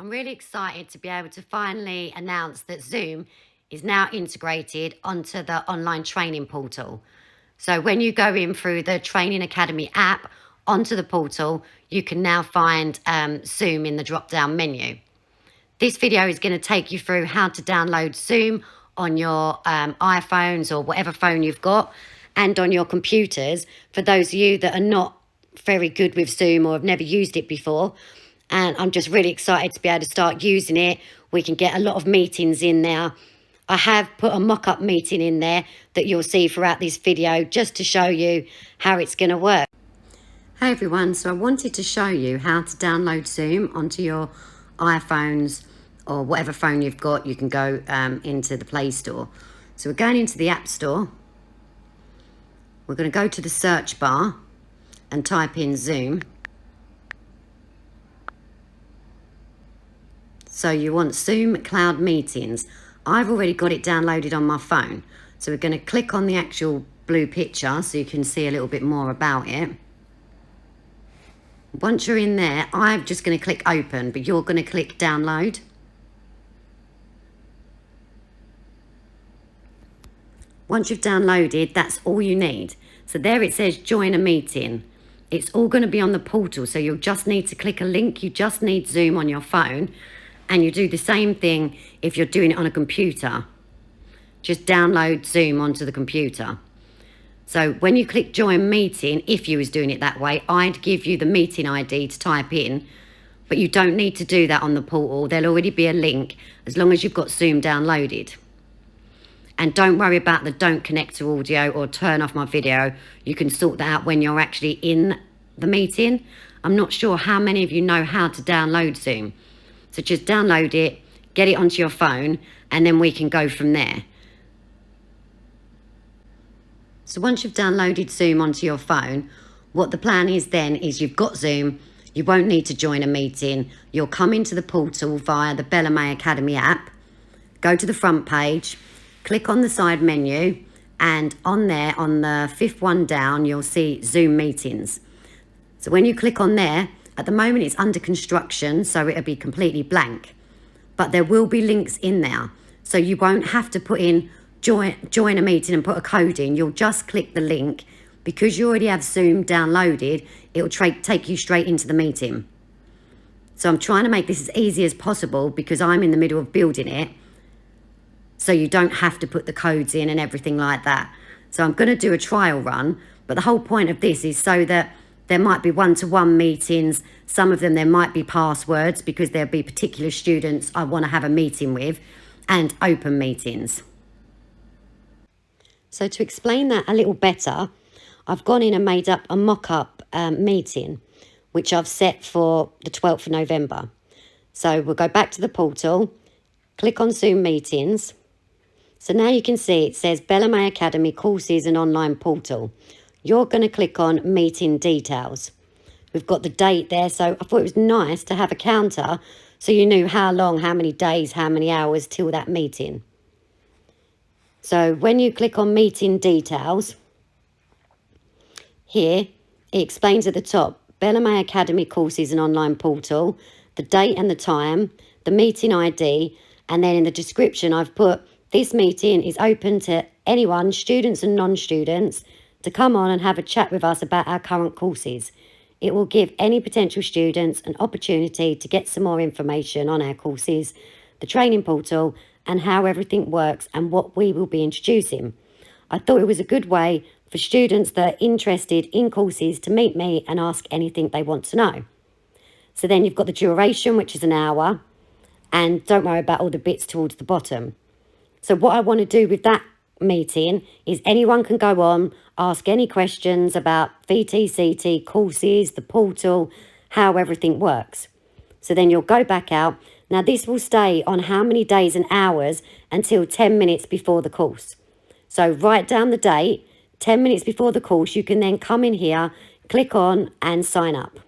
I'm really excited to be able to finally announce that Zoom is now integrated onto the online training portal. So when you go in through the Training Academy app onto the portal, you can now find Zoom in the drop-down menu. This video is going to take you through how to download Zoom on your iPhones or whatever phone you've got, and on your computers for those of you that are not very good with Zoom or have never used it before. And I'm just really excited to be able to start using it. We can get a lot of meetings in there. I have put a mock-up meeting in there that you'll see throughout this video just to show you how it's going to work. Hey everyone, so I wanted to show you how to download Zoom onto your iPhones or whatever phone you've got. You can go into the Play Store. So we're going into the App Store. We're going to go to the search bar and type in Zoom. So you want Zoom Cloud Meetings. I've already got it downloaded on my phone. So we're going to click on the actual blue picture so you can see a little bit more about it. Once you're in there, I'm just going to click open, but you're going to click download. Once you've downloaded, that's all you need. So there it says join a meeting. It's all going to be on the portal, so you'll just need to click a link. You just need Zoom on your phone, and you do the same thing if you're doing it on a computer. Just download Zoom onto the computer. So when you click join meeting, if you was doing it that way, I'd give you the meeting ID to type in, but you don't need to do that on the portal. There'll already be a link as long as you've got Zoom downloaded. And don't worry about the don't connect to audio or turn off my video. You can sort that out when you're actually in the meeting. I'm not sure how many of you know how to download Zoom. So just download it, get it onto your phone, and then we can go from there. So once you've downloaded Zoom onto your phone, what the plan is then is you've got Zoom, you won't need to join a meeting. You'll come into the portal via the Bella May Academy app, go to the front page, click on the side menu, and on there, on the fifth one down, you'll see Zoom meetings. So when you click on there, at the moment it's under construction, so it'll be completely blank. But there will be links in there. So you won't have to put in join a meeting and put a code in. You'll just click the link. Because you already have Zoom downloaded, it'll take you straight into the meeting. So I'm trying to make this as easy as possible because I'm in the middle of building it. So you don't have to put the codes in and everything like that. So I'm going to do a trial run. But the whole point of this is so that there might be one-to-one meetings. Some of them there might be passwords because there'll be particular students I want to have a meeting with, and open meetings. So to explain that a little better, I've gone in and made up a mock-up meeting, which I've set for the 12th of November. So we'll go back to the portal, click on Zoom meetings. So now you can see it says Bella May Academy courses and online portal. You're going to click on meeting details. We've got the date there, so I thought it was nice to have a counter so you knew how long, how many days, how many hours till that meeting. So when you click on meeting details, here it explains at the top, Bella May Academy courses and online portal, the date and the time, the meeting ID, and then in the description I've put, this meeting is open to anyone, students and non-students, to come on and have a chat with us about our current courses. It will give any potential students an opportunity to get some more information on our courses, the training portal, and how everything works and what we will be introducing. I thought it was a good way for students that are interested in courses to meet me and ask anything they want to know. So then you've got the duration, which is an hour, and don't worry about all the bits towards the bottom. So what I want to do with that meeting is anyone can go on, ask any questions about VTCT courses, the portal, how everything works. So then you'll go back out. Now this will stay on how many days and hours until 10 minutes before the course. So write down the date, 10 minutes before the course, you can then come in here, click on and sign up.